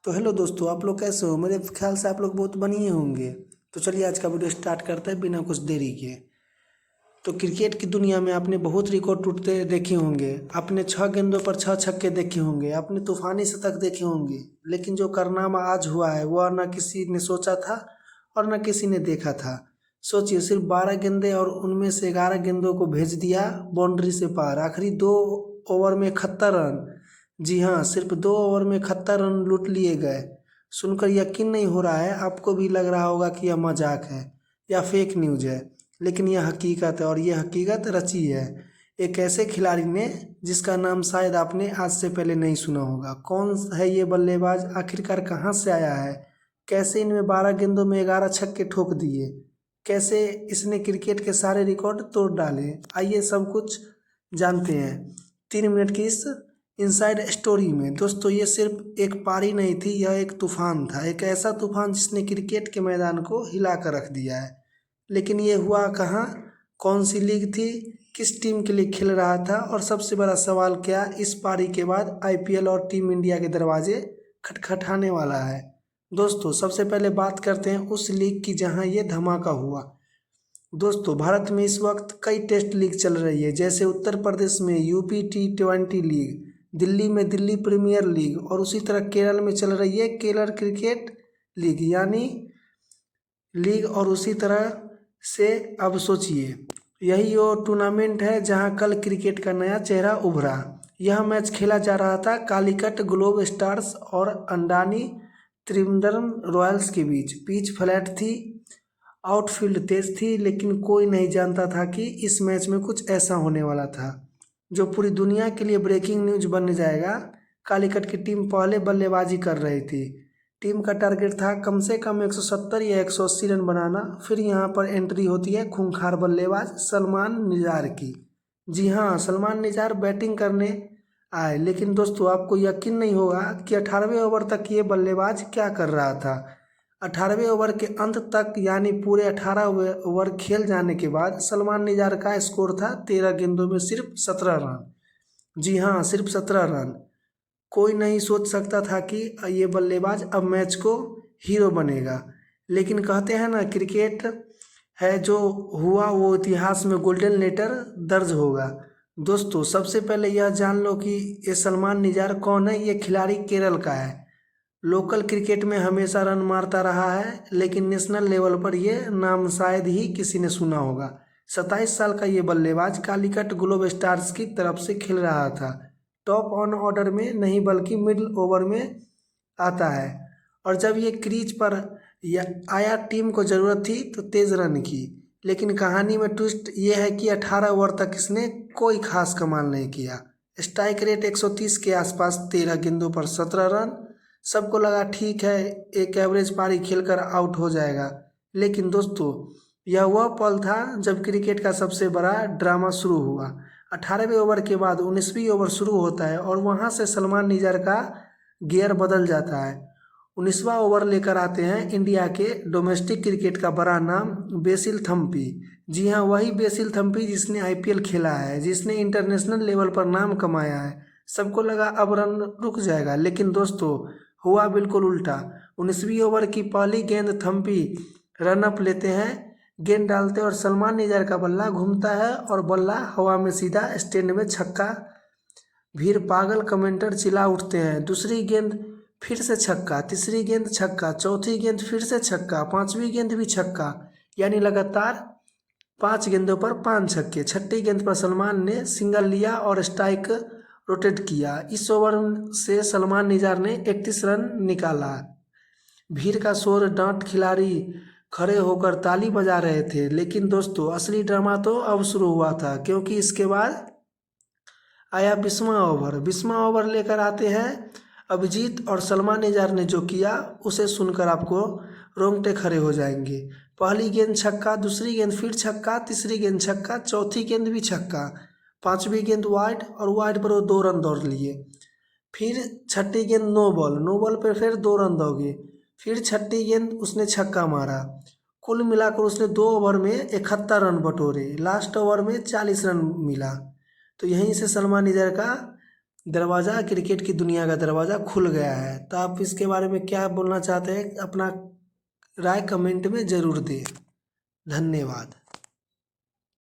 तो हेलो दोस्तों, आप लोग कैसे हो? मेरे ख्याल से आप लोग बहुत बढ़िया होंगे। तो चलिए आज का वीडियो स्टार्ट करते हैं बिना कुछ देरी के। तो क्रिकेट की दुनिया में आपने बहुत रिकॉर्ड टूटते देखे होंगे। आपने 6 गेंदों पर 6 छक्के देखे होंगे। आपने तूफानी शतक देखे होंगे। लेकिन जो कारनामा आज हुआ है वह न किसी ने सोचा था और न किसी ने देखा था। सोचिए, सिर्फ 12 गेंदे और उनमें से 11 गेंदों को भेज दिया बाउंड्री से पार। आखिरी 2 ओवर में 71 रन। जी हाँ, सिर्फ 2 ओवर में 71 रन लूट लिए गए। सुनकर यकीन नहीं हो रहा है। आपको भी लग रहा होगा कि यह मजाक है या फेक न्यूज है, लेकिन यह हकीकत है और यह हकीकत रची है एक ऐसे खिलाड़ी ने जिसका नाम शायद आपने आज से पहले नहीं सुना होगा। कौन है ये बल्लेबाज? आखिरकार कहाँ से आया है? कैसे इनमें 12 गेंदों में 11 छक्के ठोक दिए? कैसे इसने क्रिकेट के सारे रिकॉर्ड तोड़ डाले? आइए सब कुछ जानते हैं 3 मिनट की इस इनसाइड स्टोरी में। दोस्तों, ये सिर्फ एक पारी नहीं थी, यह एक तूफान था। एक ऐसा तूफान जिसने क्रिकेट के मैदान को हिला कर रख दिया है। लेकिन ये हुआ कहाँ? कौन सी लीग थी? किस टीम के लिए खेल रहा था? और सबसे बड़ा सवाल, क्या इस पारी के बाद आईपीएल और टीम इंडिया के दरवाजे खटखटाने वाला है? दोस्तों, सबसे पहले बात करते हैं उस लीग की जहां ये धमाका हुआ। दोस्तों, भारत में इस वक्त कई टेस्ट लीग चल रही है, जैसे उत्तर प्रदेश में यूपी T20 लीग, दिल्ली में दिल्ली प्रीमियर लीग और उसी तरह केरल में चल रही है केरल क्रिकेट लीग यानी लीग। और उसी तरह से अब सोचिए, यही वो टूर्नामेंट है जहां कल क्रिकेट का नया चेहरा उभरा। यह मैच खेला जा रहा था कालीकट ग्लोब स्टार्स और अंडानी त्रिवेंद्रम रॉयल्स के बीच। पिच फ्लैट थी, आउटफील्ड तेज थी, लेकिन कोई नहीं जानता था कि इस मैच में कुछ ऐसा होने वाला था जो पूरी दुनिया के लिए ब्रेकिंग न्यूज बन जाएगा। कालीकट की टीम पहले बल्लेबाजी कर रही थी। टीम का टारगेट था कम से कम 170 या 180 रन बनाना। फिर यहाँ पर एंट्री होती है खूंखार बल्लेबाज सलमान निजार की। जी हाँ, सलमान निजार बैटिंग करने आए। लेकिन दोस्तों, आपको यकीन नहीं होगा कि 18वें ओवर तक ये बल्लेबाज क्या कर रहा था। 18वें ओवर के अंत तक यानी पूरे 18 ओवर खेल जाने के बाद सलमान निजार का स्कोर था 13 गेंदों में सिर्फ 17 रन। जी हाँ, सिर्फ 17 रन। कोई नहीं सोच सकता था कि ये बल्लेबाज अब मैच को हीरो बनेगा। लेकिन कहते हैं ना, क्रिकेट है जो हुआ वो इतिहास में गोल्डन लेटर दर्ज होगा। दोस्तों, सबसे पहले यह जान लो कि ये सलमान निजार कौन है। ये खिलाड़ी केरल का है। लोकल क्रिकेट में हमेशा रन मारता रहा है, लेकिन नेशनल लेवल पर यह नाम शायद ही किसी ने सुना होगा। 27 साल का ये बल्लेबाज कालीकट ग्लोब स्टार्स की तरफ से खेल रहा था। टॉप ऑन ऑर्डर में नहीं बल्कि मिडिल ओवर में आता है। और जब ये क्रीज पर आया, टीम को ज़रूरत थी तो तेज रन की। लेकिन कहानी में ट्विस्ट ये है कि 18 ओवर तक इसने कोई खास कमाल नहीं किया। स्ट्राइक रेट 130 के आसपास, 13 गेंदों पर 17 रन। सबको लगा ठीक है, एक एवरेज पारी खेलकर आउट हो जाएगा। लेकिन दोस्तों, यह वह पल था जब क्रिकेट का सबसे बड़ा ड्रामा शुरू हुआ। 18वें ओवर के बाद 19वीं ओवर शुरू होता है और वहां से सलमान निजार का गियर बदल जाता है। 19वां ओवर लेकर आते हैं इंडिया के डोमेस्टिक क्रिकेट का बड़ा नाम बेसिल थम्पी। जी हाँ, वही बेसिल थम्पी जिसने आईपीएल खेला है, जिसने इंटरनेशनल लेवल पर नाम कमाया है। सबको लगा अब रन रुक जाएगा, लेकिन दोस्तों हुआ बिल्कुल उल्टा। 19वीं ओवर की पहली गेंद थम्पी रन अप लेते हैं, गेंद डालते और सलमान निजार का बल्ला घूमता है और बल्ला हवा में सीधा स्टैंड में छक्का। भीड़ पागल, कमेंटर चिल्ला उठते हैं। दूसरी गेंद फिर से छक्का, तीसरी गेंद छक्का, चौथी गेंद फिर से छक्का, पांचवी गेंद भी छक्का। यानी लगातार 5 गेंदों पर 5 छक्के। छठी गेंद पर सलमान ने सिंगल लिया और स्ट्राइक रोटेट किया। इस ओवर से सलमान निजार ने 31 रन निकाला। भीड़ का शोर, डांट, खिलाड़ी खड़े होकर ताली बजा रहे थे। लेकिन दोस्तों, असली ड्रामा तो अब शुरू हुआ था, क्योंकि इसके बाद आया 20वां ओवर। 20वां ओवर लेकर आते हैं अभिजीत, और सलमान निजार ने जो किया उसे सुनकर आपको रोंगटे खड़े हो जाएंगे। पहली गेंद छक्का, दूसरी गेंद फिर छक्का, तीसरी गेंद छक्का, चौथी गेंद भी छक्का, पांचवी गेंद वाइड और वाइड पर वो 2 रन दौड़ लिए। फिर छठी गेंद नो बॉल, नो बॉल पर फिर 2 रन दौगे। फिर छठी गेंद उसने छक्का मारा। कुल मिलाकर उसने 2 ओवर में 71 रन बटोरे। लास्ट ओवर में 40 रन मिला। तो यहीं से सलमान निजार का दरवाज़ा, क्रिकेट की दुनिया का दरवाज़ा खुल गया है। तो आप इसके बारे में क्या बोलना चाहते हैं, अपना राय कमेंट में ज़रूर दें। धन्यवाद।